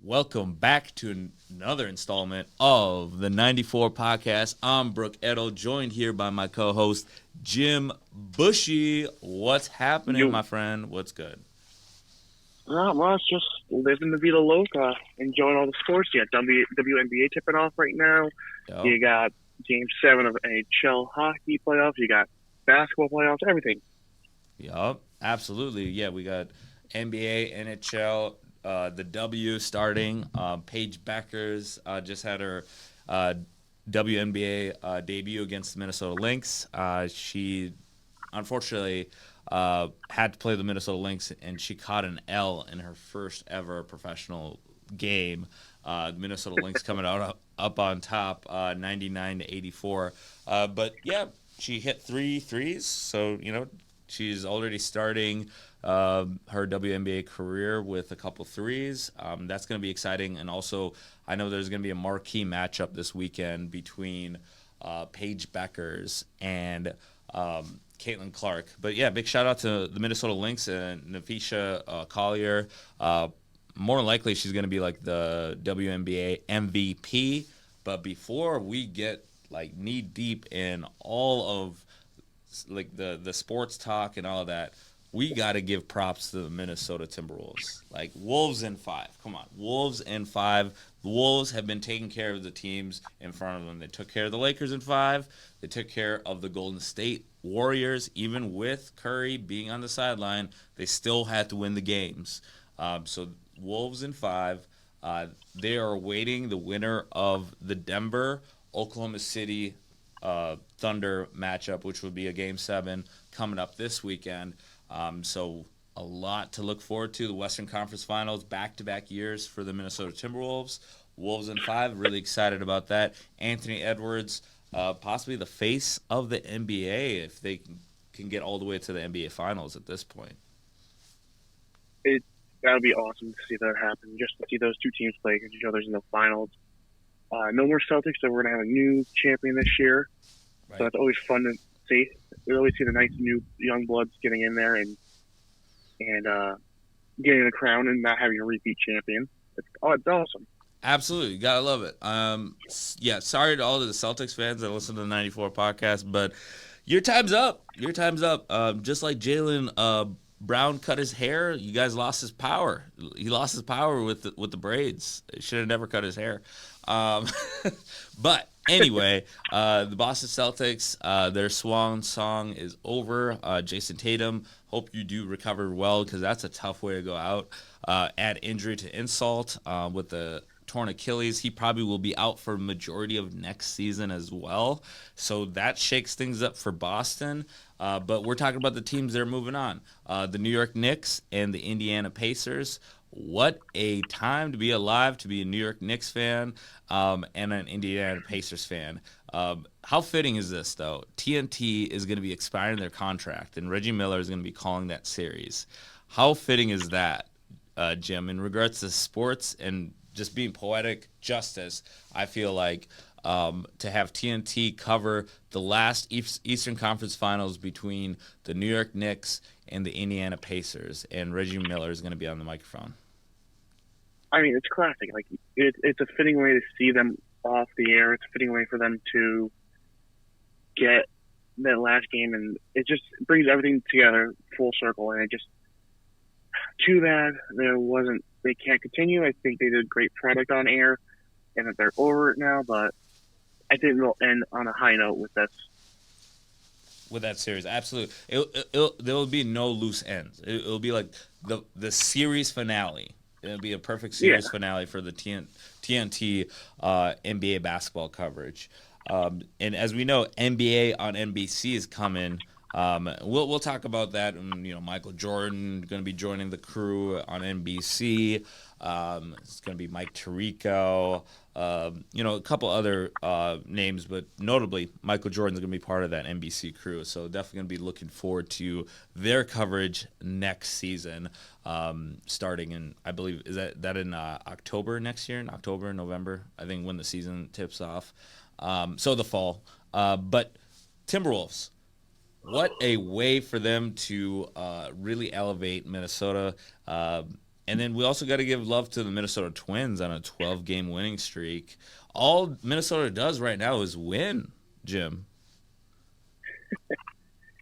Welcome back to another installment of the 94 podcast. I'm Brook Eddle, joined here by my co-host, Jim Bushy. What's happening, You my friend? What's good? not much, just living the Vida Loca, enjoying all the sports. You got WNBA tipping off right now. Yo, You got Game 7 of NHL hockey playoffs. You got basketball playoffs, everything. yup, absolutely. Yeah, we got NBA, NHL, the W starting. Paige Beckers just had her uh, WNBA debut against the Minnesota Lynx. She unfortunately had to play the Minnesota Lynx, and she caught an L in her first ever professional game. The Minnesota Lynx coming out up on top, 99 to 84. But yeah, she hit three threes, so she's already starting her WNBA career with a couple threes. That's going to be exciting, and also I know there's going to be a marquee matchup this weekend between Paige Beckers and Caitlin Clark. But yeah, big shout out to the Minnesota Lynx and Nafisha Collier. More than likely, she's going to be like the WNBA MVP. But before we get like knee deep in all of like the sports talk and all of that, we got to give props to the Minnesota Timberwolves. Like Wolves in 5. Come on, Wolves in 5. The Wolves have been taking care of the teams in front of them. They took care of the Lakers in 5. They took care of the Golden State Warriors. Even with Curry being on the sideline, they still had to win the games. So Wolves in 5. They are awaiting the winner of the Denver Oklahoma City Thunder matchup, which would be a Game 7 coming up this weekend. So a lot to look forward to. The Western Conference Finals, back-to-back years for the Minnesota Timberwolves. Wolves in 5, really excited about that. Anthony Edwards, possibly the face of the NBA if they can get all the way to the NBA Finals at this point. That would be awesome to see that happen, just to see those two teams play against each other in the finals. No more Celtics, so we're going to have a new champion this year. Right. So that's always fun to see. We always see the nice new young bloods getting in there and getting a crown and not having a repeat champion. It's awesome. Absolutely, gotta love it. Yeah, sorry to all of the Celtics fans that listen to the 94 podcast, but your time's up. Your time's up. Just like Jalen Brown cut his hair, you guys lost his power. He lost his power with the braids. He should have never cut his hair. But anyway, the Boston Celtics, their swan song is over. Jason Tatum, hope you do recover well because that's a tough way to go out. Add injury to insult with the torn Achilles. He probably will be out for a majority of next season as well. So that shakes things up for Boston. But we're talking about the teams that are moving on. The New York Knicks and the Indiana Pacers. What a time to be alive, to be a New York Knicks fan and an Indiana Pacers fan. How fitting is this, though? TNT is going to be expiring their contract, and Reggie Miller is going to be calling that series. How fitting is that, Jim, in regards to sports and just being poetic justice? I feel like to have TNT cover the last Eastern Conference Finals between the New York Knicks and the Indiana Pacers, and Reggie Miller is going to be on the microphone. I mean, it's classic. Like it's a fitting way to see them off the air. It's a fitting way for them to get that last game, and it just brings everything together full circle. And it just too bad they can't continue. I think they did a great product on air, and that they're over it now. But I think they'll end on a high note with this. With that series, absolutely, there will be no loose ends. It'll be like the series finale. It'll be a perfect series finale for the TNT NBA basketball coverage. And as we know, NBA on NBC is coming. We'll talk about that. And, Michael Jordan going to be joining the crew on NBC. It's going to be Mike Tirico. A couple other names, but notably Michael Jordan's going to be part of that NBC crew. So definitely going to be looking forward to their coverage next season, starting in, I believe, is that in October next year? In October, November, I think, when the season tips off. So the fall. But Timberwolves. What a way for them to really elevate Minnesota. And then we also got to give love to the Minnesota Twins on a 12-game winning streak. All Minnesota does right now is win, Jim.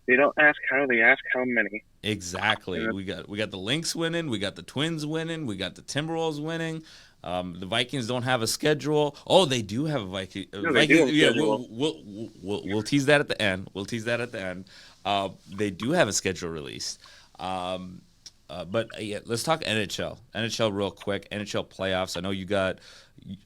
They don't ask how, they ask how many. Exactly. We got the Lynx winning. We got the Twins winning. We got the Timberwolves winning. The Vikings don't have a schedule. Oh, they do have a Viking. No, they do have a Yeah, schedule. we'll tease that at the end. They do have a schedule released. But yeah, let's talk NHL. NHL real quick. NHL playoffs. I know you got.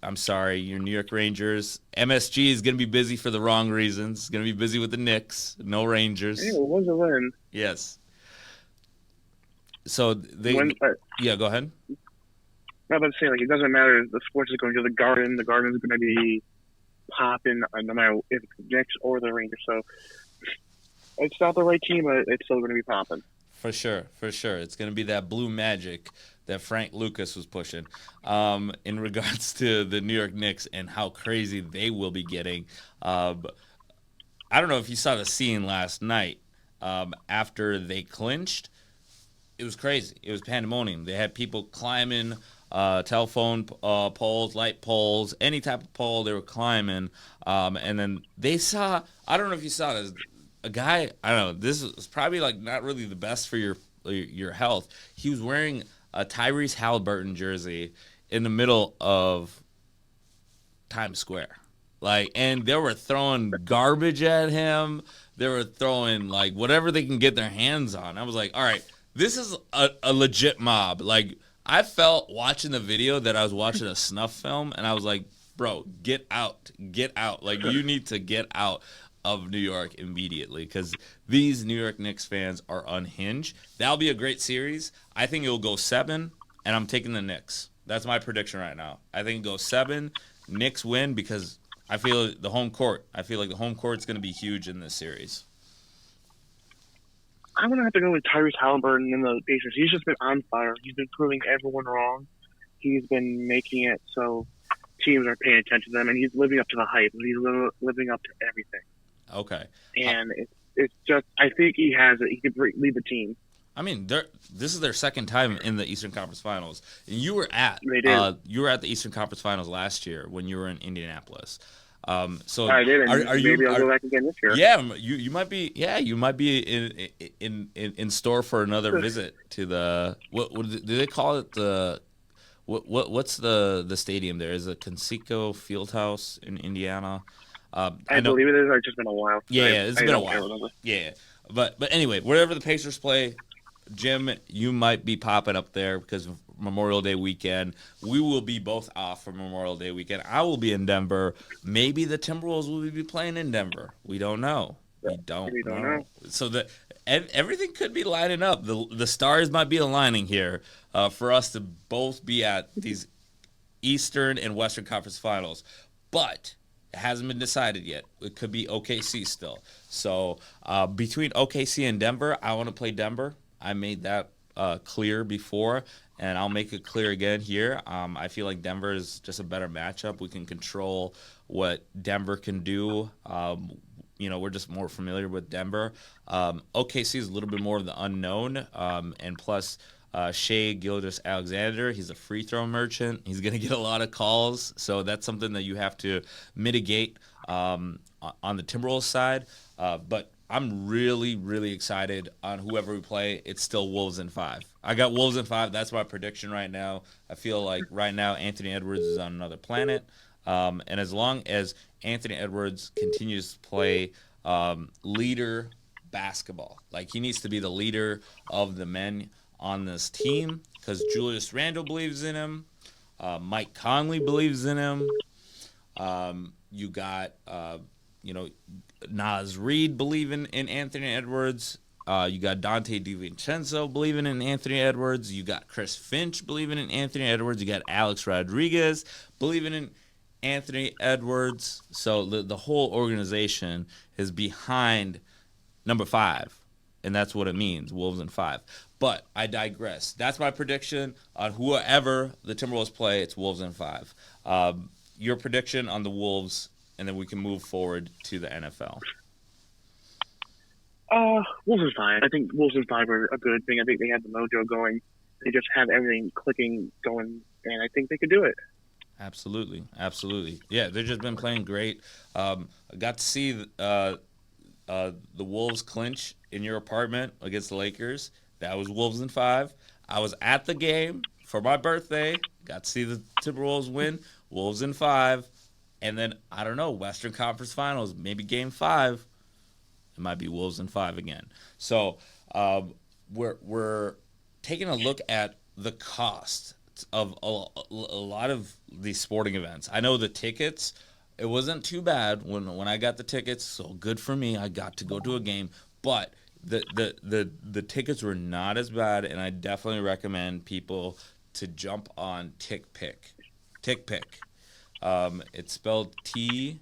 I'm sorry, your New York Rangers. MSG is going to be busy for the wrong reasons. Going to be busy with the Knicks. No Rangers. Hey, what was a win? Yes. So they. Yeah, go ahead. I'm about to say, like, it doesn't matter. The sports is going to the Garden. The Garden is going to be popping no matter if it's the Knicks or the Rangers. So it's not the right team, but it's still going to be popping. For sure. It's going to be that blue magic that Frank Lucas was pushing in regards to the New York Knicks and how crazy they will be getting. I don't know if you saw the scene last night after they clinched. It was crazy. It was pandemonium. They had people climbing telephone poles, light poles, any type of pole they were climbing. And then they saw, I don't know if you saw this, a guy, I don't know, this is probably like not really the best for your health. He was wearing a Tyrese Halliburton jersey in the middle of Times Square. Like, and they were throwing garbage at him. They were throwing like whatever they can get their hands on. I was like, all right, this is a legit mob. Like, I felt watching the video that I was watching a snuff film, and I was like, bro, get out. Like, you need to get out of New York immediately because these New York Knicks fans are unhinged. That'll be a great series. I think it'll go 7, and I'm taking the Knicks. That's my prediction right now. I think it'll go 7, Knicks win because I feel like the home court's going to be huge in this series. I'm going to have to go with Tyrese Halliburton in the Pacers. He's just been on fire. He's been proving everyone wrong. He's been making it so teams are paying attention to them, and he's living up to the hype. He's living up to everything. Okay. And it's just, I think he could lead the team. I mean, this is their second time in the Eastern Conference Finals. And you were at the Eastern Conference Finals last year when you were in Indianapolis. So I did. Maybe I'll go back again this year. Yeah, you might be. Yeah, you might be in store for another visit to the what do they call it? The what's the stadium there? Is it Conseco Fieldhouse in Indiana? I believe it is. It's just been a while. Yeah, it's been a while. Yeah, but anyway, wherever the Pacers play, Jim, you might be popping up there because of Memorial Day weekend. We will be both off for Memorial Day weekend. I will be in Denver. Maybe the Timberwolves will be playing in Denver. We don't know. We don't know. So everything could be lining up. The stars might be aligning here for us to both be at these Eastern and Western Conference Finals. But it hasn't been decided yet. It could be OKC still. So between OKC and Denver, I want to play Denver. I made that clear before, and I'll make it clear again here. I feel like Denver is just a better matchup. We can control what Denver can do. We're just more familiar with Denver. OKC is a little bit more of the unknown, and plus Shai Gilgeous-Alexander, he's a free throw merchant. He's going to get a lot of calls, so that's something that you have to mitigate on the Timberwolves side. But I'm really, really excited on whoever we play. It's still Wolves in 5. I got Wolves in 5. That's my prediction right now. I feel like right now Anthony Edwards is on another planet. And as long as Anthony Edwards continues to play leader basketball, like he needs to be the leader of the men on this team because Julius Randle believes in him. Mike Conley believes in him. You got, Naz Reid believing in Anthony Edwards. You got Dante DiVincenzo believing in Anthony Edwards. You got Chris Finch believing in Anthony Edwards. You got Alex Rodriguez believing in Anthony Edwards. So the whole organization is behind number 5, and that's what it means, Wolves in 5. But I digress. That's my prediction on whoever the Timberwolves play. It's Wolves in 5. Your prediction on the Wolves, and then we can move forward to the NFL. Wolves in 5. I think Wolves in 5 are a good thing. I think they had the mojo going. They just have everything clicking, going, and I think they could do it. Absolutely, absolutely. Yeah, they've just been playing great. I got to see the Wolves clinch in your apartment against the Lakers. That was Wolves in 5. I was at the game for my birthday. Got to see the Timberwolves win. Wolves in 5. And then, I don't know, Western Conference Finals, maybe Game 5. It might be Wolves in 5 again. So we're taking a look at the cost of a lot of these sporting events. I know the tickets, it wasn't too bad when I got the tickets, so good for me. I got to go to a game, but the tickets were not as bad, and I definitely recommend people to jump on TickPick. TickPick. It's spelled TickPick.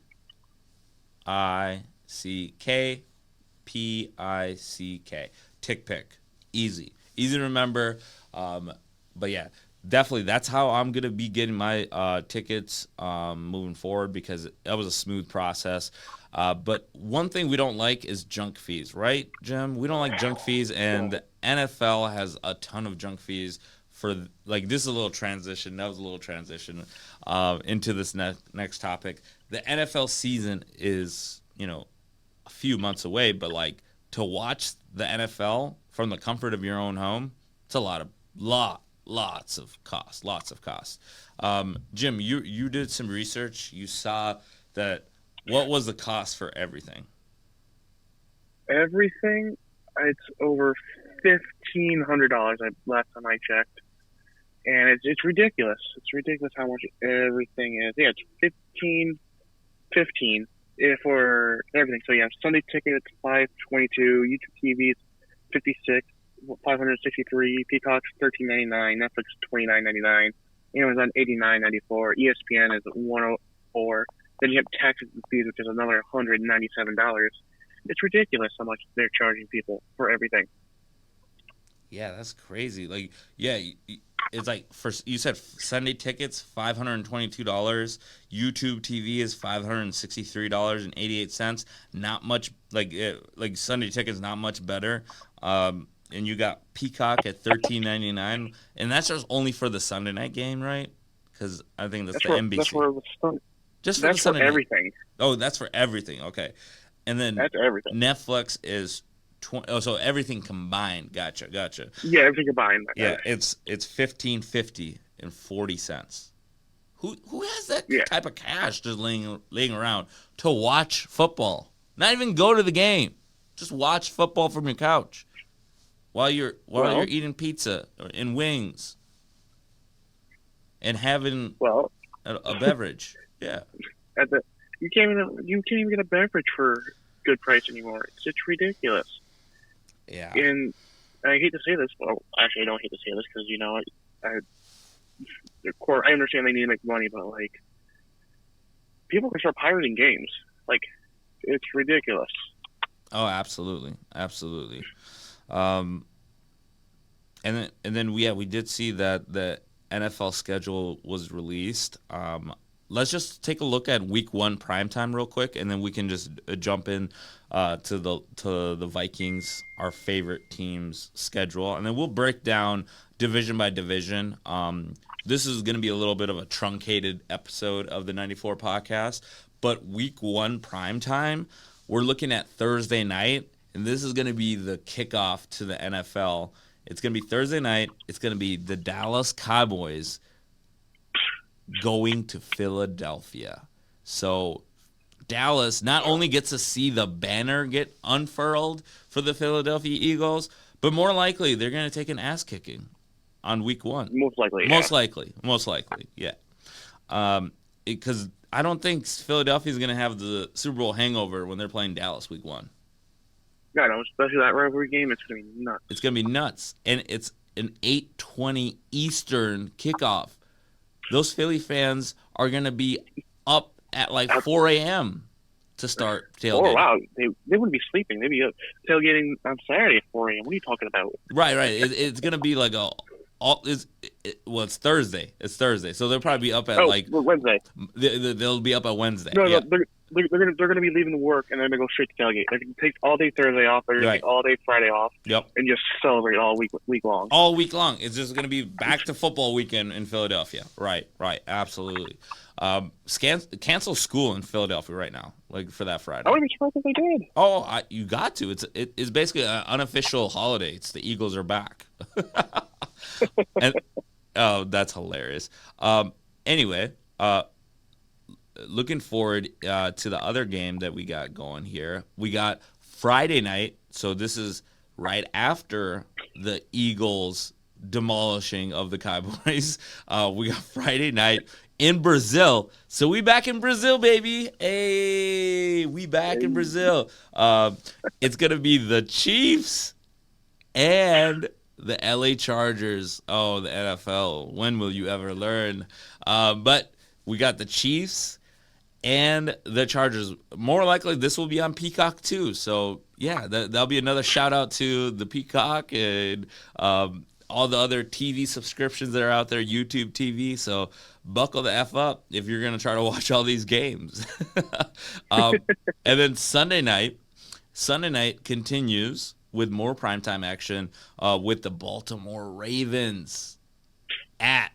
TickPick. Easy to remember. But yeah, definitely that's how I'm gonna be getting my tickets moving forward, because that was a smooth process. But one thing we don't like is junk fees, right, Jim? We don't like junk fees, and the NFL has a ton of junk fees. For like, this is a little transition. That was a little transition into this next topic. The NFL season is, a few months away, but like, to watch the NFL from the comfort of your own home, it's a lots of cost. Jim, you did some research. You saw that. What was the cost for everything? Everything, it's over $1,500 last time I checked, and it's ridiculous. It's ridiculous how much everything is. Yeah, it's 15 for everything. So yeah, Sunday tickets $522, YouTube TVs $56, $563, Peacock's $13.99, Netflix $29.99, Amazon $89.94, ESPN is $104. Then you have taxes and fees, which is another $197. It's ridiculous how much they're charging people for everything. Yeah, that's crazy. Like, yeah, it's like, you said Sunday tickets $522. YouTube TV is $563.88. Not much, like Sunday tickets, not much better. And you got Peacock at $13.99, and that's just only for the Sunday night game, right? Because I think that's the NBC. That's for just for the Sunday night. Everything. Oh, that's for everything. Okay, and then that's everything. Netflix is so everything combined. Gotcha. Yeah, everything combined. Yeah, it's $15.50. Who has that type of cash just laying around to watch football? Not even go to the game. Just watch football from your couch while you're eating pizza and wings and having a beverage. Yeah. You can't even get a beverage for good price anymore. It's just ridiculous. Yeah. And I hate to say this. Well, actually, I don't hate to say this because I understand they need to make money, but like, people can start pirating games. Like, it's ridiculous. Oh, absolutely. And then we did see that the NFL schedule was released. Let's just take a look at Week 1 primetime real quick, and then we can just jump in to the Vikings, our favorite team's schedule, and then we'll break down division by division. This is going to be a little bit of a truncated episode of the 94 podcast, but Week 1 primetime, we're looking at Thursday night, and this is going to be the kickoff to the NFL. It's going to be Thursday night. It's going to be the Dallas Cowboys going to Philadelphia. So Dallas not only gets to see the banner get unfurled for the Philadelphia Eagles, but more likely they're going to take an ass kicking on Week 1. Most likely, yeah. Because I don't think Philadelphia is going to have the Super Bowl hangover when they're playing Dallas Week 1. No, especially that rivalry game. It's going to be nuts. It's going to be nuts, and it's an 8:20 Eastern kickoff. Those Philly fans are going to be up at like 4 a.m. to start tailgating. Oh, wow. They wouldn't be sleeping. They'd be tailgating on Saturday at 4 a.m. What are you talking about? Right. It's going to be like a It's Thursday. It's Thursday, so they'll probably be up at Oh, like Wednesday. they'll be up at Wednesday. No, Yeah, no, they're gonna be leaving work and they're gonna go straight to tailgate. They're gonna take all day Thursday off. They're gonna right. take all day Friday off Yep. and just celebrate all week long. All week long. It's just going to be back to football weekend in Philadelphia. Right, absolutely. Cancel school in Philadelphia right now, like for that Friday. I wouldn't be surprised if they did. Oh, you got to. It's basically an unofficial holiday. It's the Eagles are back. And oh, that's hilarious. Anyway, looking forward to the other game that we got going here. We got Friday night, so this is right after the Eagles demolishing of the Cowboys. We got Friday night in Brazil. So we back in Brazil, baby. Hey, we back in Brazil. It's going to be the Chiefs and the LA Chargers. Oh, the NFL. When will you ever learn? But we got the Chiefs and the Chargers. More likely, this will be on Peacock too. So yeah, that'll be another shout out to the Peacock and all the other TV subscriptions that are out there, YouTube TV. So buckle the F up if you're gonna try to watch all these games. And then Sunday night continues with more primetime action with the Baltimore Ravens at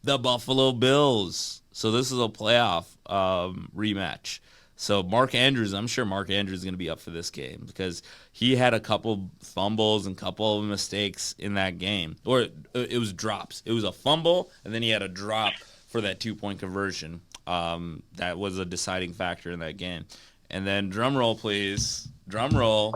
the Buffalo Bills. So this is a playoff rematch. So Mark Andrews, I'm sure Mark Andrews is going to be up for this game because he had a couple fumbles and couple of mistakes in that game. Or it was drops. It was a fumble, and then he had a drop for that 2-point conversion. That was a deciding factor in that game. And then drum roll, please. Drum roll.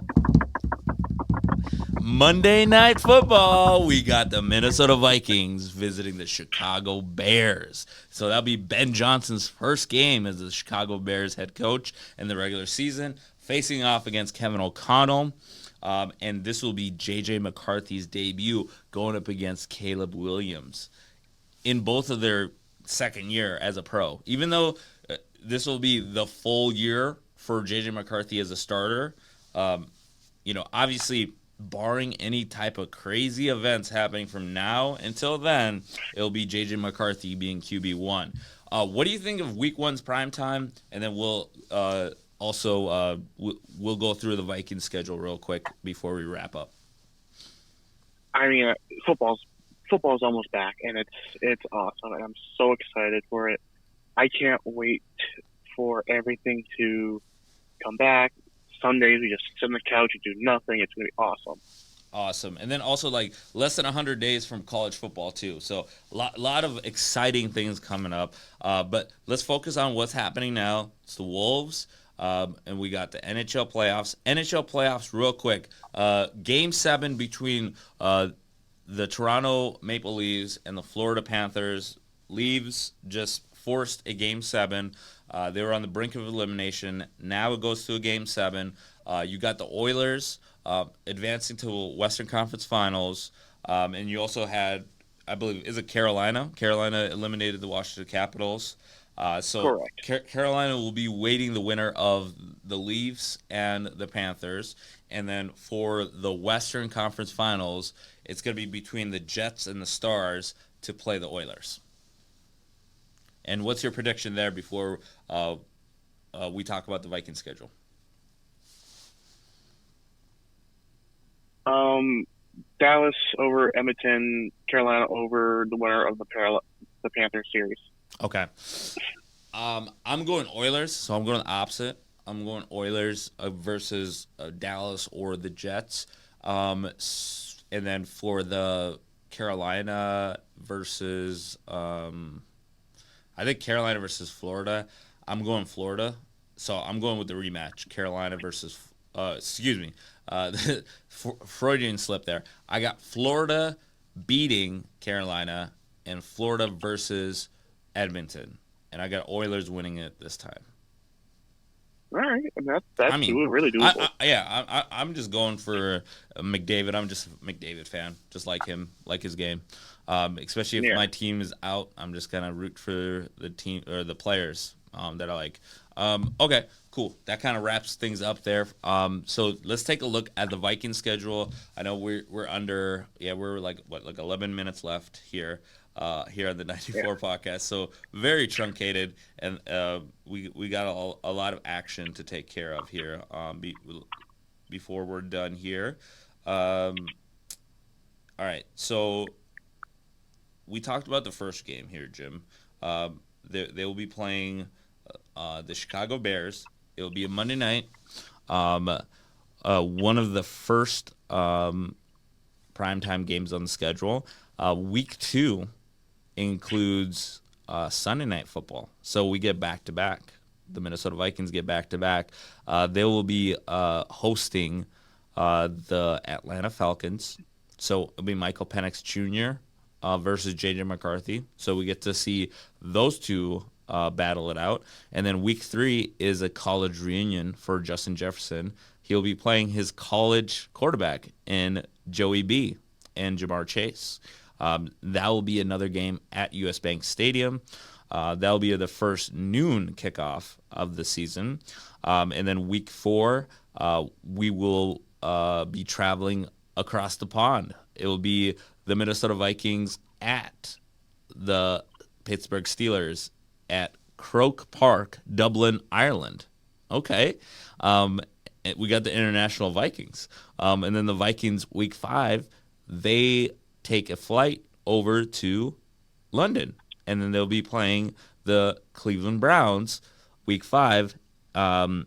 Monday Night Football, we got the Minnesota Vikings visiting the Chicago Bears. So that'll be Ben Johnson's first game as the Chicago Bears head coach in the regular season, facing off against Kevin O'Connell. And this will be J.J. McCarthy's debut going up against Caleb Williams in both of their second year as a pro. Even though this will be the full year for J.J. McCarthy as a starter, obviously, barring any type of crazy events happening from now until then, it'll be J.J. McCarthy being QB1. What do you think of Week 1's prime time? And then we'll we'll go through the Vikings schedule real quick before we wrap up. I mean, football's almost back, and it's awesome, and I'm so excited for it. I can't wait for everything to come back. Sundays, we just sit on the couch and do nothing. It's going to be awesome. Awesome. And then also, like, less than 100 days from college football, too. So a lot of exciting things coming up. But let's focus on what's happening now. It's the Wolves, and we got the NHL playoffs. NHL playoffs, real quick. Game 7 between the Toronto Maple Leafs and the Florida Panthers. Leafs just forced a Game 7. They were on the brink of elimination. Now it goes to a Game 7. You got the Oilers advancing to Western Conference Finals. And you also had, I believe, is it Carolina? Carolina eliminated the Washington Capitals. So Carolina will be waiting the winner of the Leafs and the Panthers. And then for the Western Conference Finals, it's going to be between the Jets and the Stars to play the Oilers. And what's your prediction there before we talk about the Viking schedule? Dallas over Edmonton, Carolina over the winner of the Panthers series. Okay. I'm going Oilers, so I'm going the opposite. I'm going Oilers versus Dallas or the Jets. And then for the Carolina versus I think Carolina versus Florida. I'm going Florida, so I'm going with the rematch. Carolina versus, Freudian slip there. I got Florida beating Carolina and Florida versus Edmonton, and I got Oilers winning it this time. All right, that's really doable. I'm just going for McDavid. I'm just a McDavid fan, just like him, like his game. Especially if my team is out, I'm just gonna root for the team or the players. that I like. Okay, cool. That kind of wraps things up there. So let's take a look at the Viking schedule. I know we're under, we're like 11 minutes left here. Here on the 94 podcast, so very truncated, and we got a lot of action to take care of here before we're done here. All right, so we talked about the first game here, Jim. They will be playing the Chicago Bears. It will be a Monday night. One of the first primetime games on the schedule. Week 2 includes Sunday night football. So we get back to back. The Minnesota Vikings get back to back. They will be hosting the Atlanta Falcons. So it'll be Michael Penix Jr. Versus J.J. McCarthy. So we get to see those two battle it out. And then week 3 is a college reunion for Justin Jefferson. He'll be playing his college quarterback in Joey B and Jamar Chase. That will be another game at US Bank Stadium. That will be the first noon kickoff of the season. And then week 4, we will be traveling across the pond. It will be the Minnesota Vikings at the Pittsburgh Steelers at Croke Park, Dublin, Ireland. Okay. We got the International Vikings. And then the Vikings, week 5, they take a flight over to London. And then they'll be playing the Cleveland Browns, week 5. And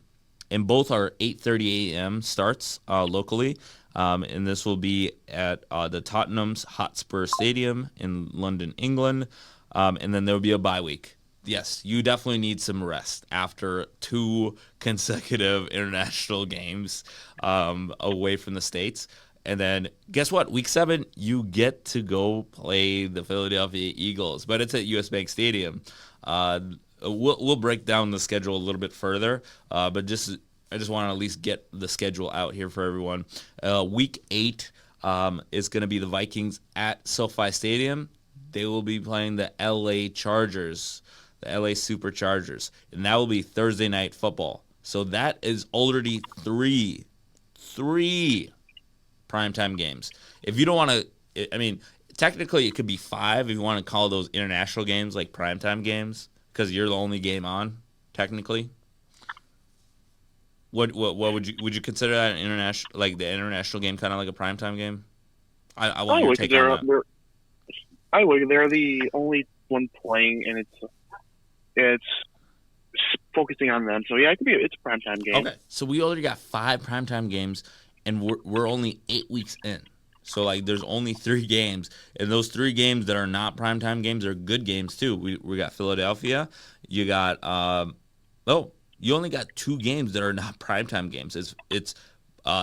both are 8:30 a.m. starts locally. And this will be at the Tottenham's Hotspur Stadium in London, England. And then there will be a bye week. Yes, you definitely need some rest after 2 consecutive international games away from the States. And then guess what? Week 7, you get to go play the Philadelphia Eagles, but it's at US Bank Stadium. We'll break down the schedule a little bit further, but I just want to at least get the schedule out here for everyone. Week 8 is going to be the Vikings at SoFi Stadium. They will be playing the LA Chargers, the LA Superchargers, and that will be Thursday night football. So that is already three primetime games. If you don't want to, I mean, technically it could be 5 if you want to call those international games like primetime games because you're the only game on, technically. What would you consider that an international, like the international game, kind of like a primetime game? I want your take on that. I would. They're the only one playing, and it's focusing on them. So yeah, it's a primetime game. Okay, so we already got 5 primetime games, and we're only 8 weeks in. So like, there's only 3 games, and those 3 games that are not primetime games are good games too. We got Philadelphia. You got you only got 2 games that are not primetime games. It's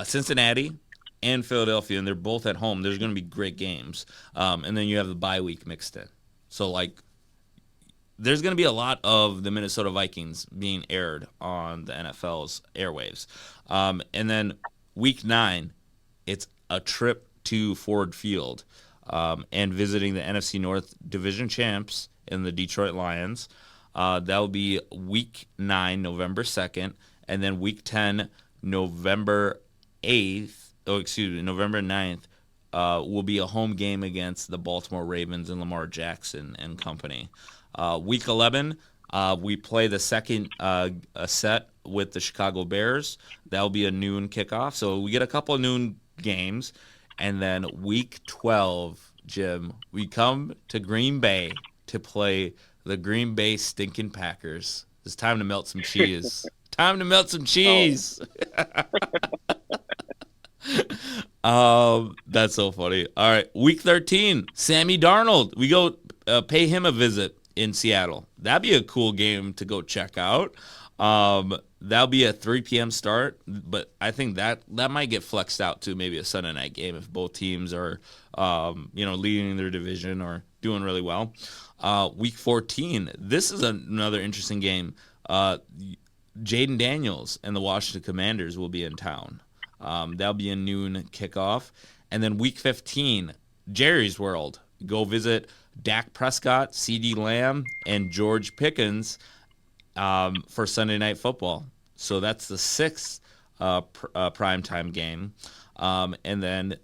Cincinnati and Philadelphia, and they're both at home. There's going to be great games. And then you have the bye week mixed in. So, like, there's going to be a lot of the Minnesota Vikings being aired on the NFL's airwaves. And then week 9, it's a trip to Ford Field and visiting the NFC North Division champs in the Detroit Lions. That will be week 9, November 2nd, and then week 10, November 9th, will be a home game against the Baltimore Ravens and Lamar Jackson and company. Week 11, we play the second set with the Chicago Bears. That will be a noon kickoff. So we get a couple of noon games. And then week 12, Jim, we come to Green Bay to play the Green Bay stinking Packers. It's time to melt some cheese. Time to melt some cheese. That's so funny. All right, week 13, Sammy Darnold. We go pay him a visit in Seattle. That'd be a cool game to go check out. That'll be a 3 p.m. start, but I think that might get flexed out to maybe a Sunday night game if both teams are, leading their division or doing really well. Week 14, this is another interesting game. Jaden Daniels and the Washington Commanders will be in town. That'll be a noon kickoff. And then week 15, Jerry's World. Go visit Dak Prescott, CeeDee Lamb, and George Pickens for Sunday Night Football. So that's the sixth primetime game. And then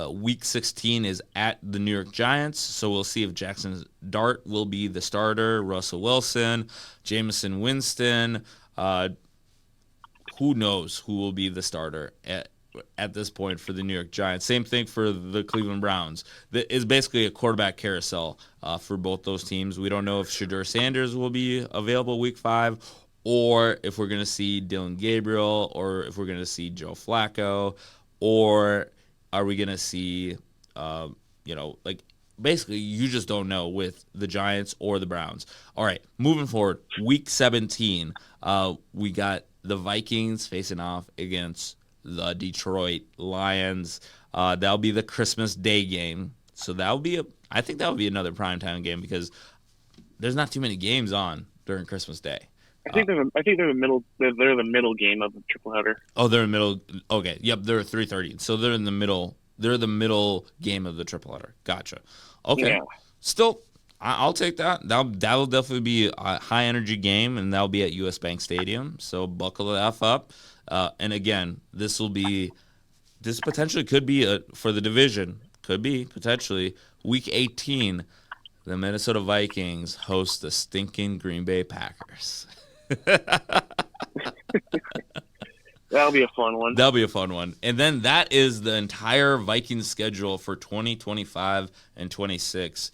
week 16 is at the New York Giants. So we'll see if Jackson Dart will be the starter, Russell Wilson, Jameson Winston. Who knows who will be the starter at this point for the New York Giants. Same thing for the Cleveland Browns. It's basically a quarterback carousel for both those teams. We don't know if Shadur Sanders will be available week 5 or if we're going to see Dylan Gabriel or if we're going to see Joe Flacco or are we going to see, like basically you just don't know with the Giants or the Browns. All right, moving forward, week 17, we got the Vikings facing off against the Detroit Lions. That'll be the Christmas Day game. So I think that'll be another primetime game because there's not too many games on during Christmas Day. I think they're the middle. They're the middle game of the triple header. Oh, they're in the middle. Okay, yep, they're 3:30. So they're in the middle. They're the middle game of the triple header. Gotcha. Okay. Yeah. Still, I'll take that. That'll definitely be a high energy game, and that'll be at US Bank Stadium. So buckle the F up. And again, this potentially could be for the division. Could be potentially week 18. The Minnesota Vikings host the stinking Green Bay Packers. That'll be a fun one. That'll be a fun one. And then that is the entire Vikings schedule for 2025 and 26.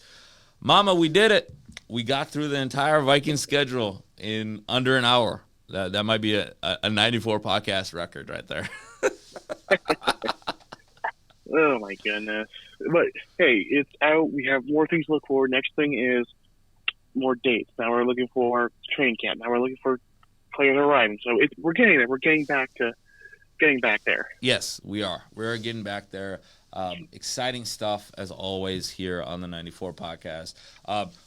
Mama, we did it. We got through the entire Vikings schedule in under an hour. That might be a 94 podcast record right there. Oh, my goodness. But, hey, it's out. We have more things to look for. Next thing is more dates. Now we're looking for training camp. Now we're looking for players arriving. So we're getting there. We're getting back there. Yes, we are. We're getting back there. Exciting stuff, as always, here on the 94 podcast.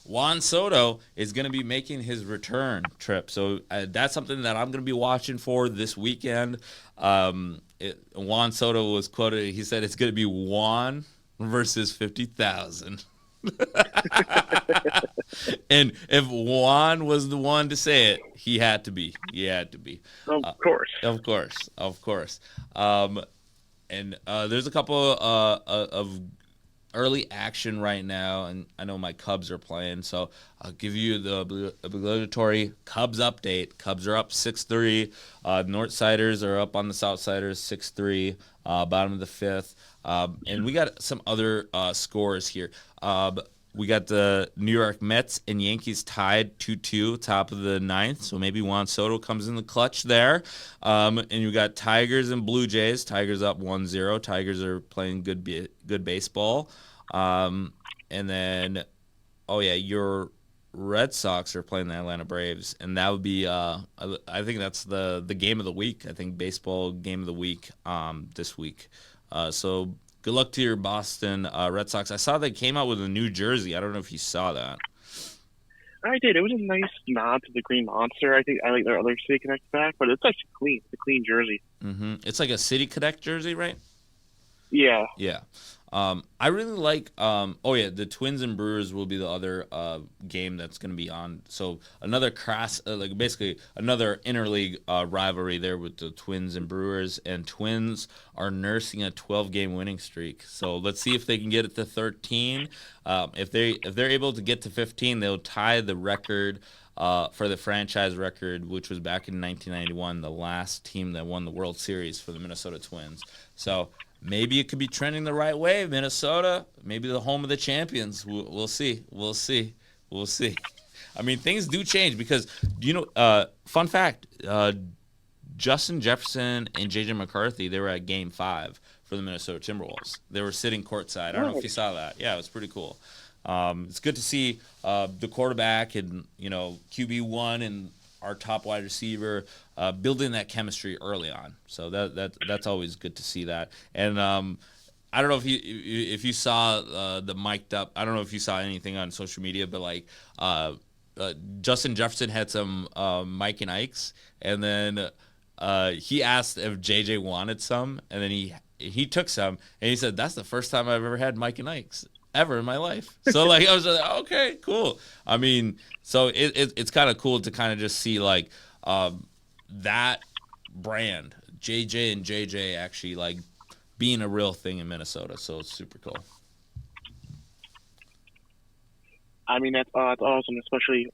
Juan Soto is going to be making his return trip. So that's something that I'm going to be watching for this weekend. Juan Soto was quoted. He said it's going to be Juan versus 50,000. And if Juan was the one to say it, he had to be. Of course. And there's a couple of early action right now, and I know my Cubs are playing, so I'll give you the obligatory Cubs update. Cubs are up 6-3. Northsiders are up on the Southsiders 6-3, bottom of the fifth. And we got some other scores here. We got the New York Mets and Yankees tied 2-2, top of the ninth. So maybe Juan Soto comes in the clutch there. And you got Tigers and Blue Jays. Tigers up 1-0. Tigers are playing good baseball. And then, your Red Sox are playing the Atlanta Braves, and that would be I think that's the game of the week. I think baseball game of the week this week. So good luck to your Boston Red Sox. I saw they came out with a new jersey. I don't know if you saw that. I did. It was a nice nod to the Green Monster. I think I like their other City Connect back, but it's actually clean. It's a clean jersey. Mm-hmm. It's like a City Connect jersey, right? Yeah. Yeah. I really like the Twins and Brewers will be the other game that's going to be on. So another basically another interleague rivalry there with the Twins and Brewers, and Twins are nursing a 12-game winning streak. So let's see if they can get it to 13. If they're able to get to 15, they'll tie the record for the franchise record, which was back in 1991, the last team that won the World Series for the Minnesota Twins. So maybe it could be trending the right way, Minnesota. Maybe the home of the champions. We'll see. I mean, things do change because, fun fact, Justin Jefferson and J.J. McCarthy, they were at Game 5 for the Minnesota Timberwolves. They were sitting courtside. I don't know if you saw that. Yeah, it was pretty cool. It's good to see the quarterback and, QB1 and our top wide receiver building that chemistry early on. So that's always good to see that. And I don't know if you saw the mic'd up. I don't know if you saw anything on social media, but Justin Jefferson had some Mike and Ike's, and then he asked if JJ wanted some, and then he took some, and he said that's the first time I've ever had Mike and Ike's. ever in my life. So like I was like, okay, cool. I mean, so it's kind of cool to kind of just see like that brand JJ and JJ actually like being a real thing in Minnesota. So it's super cool. I mean, that's awesome, especially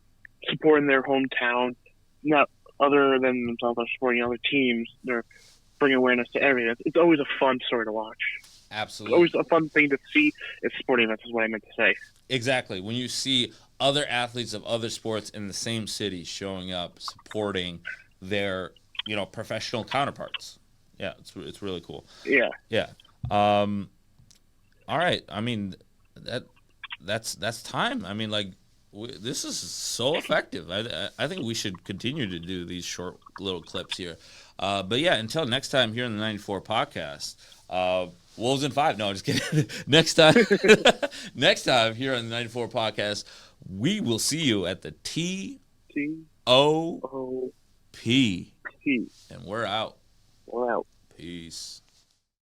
supporting their hometown. Not other than themselves, are supporting other teams. They're bringing awareness to everything. It's always a fun story to watch. It's Absolutely. always a fun thing to see at sporting events, is what I meant to say. Exactly. When you see other athletes of other sports in the same city showing up, supporting their, professional counterparts. Yeah, it's really cool. Yeah. Yeah. Um, all right. I mean, that's time. I mean, like, this is so effective. I think we should continue to do these short little clips here. But yeah, until next time here in the 94 podcast. Wolves in 5. No, just kidding. Next time, next time here on the 94 podcast, we will see you at the TOP. TOP. And we're out. We're out. Peace.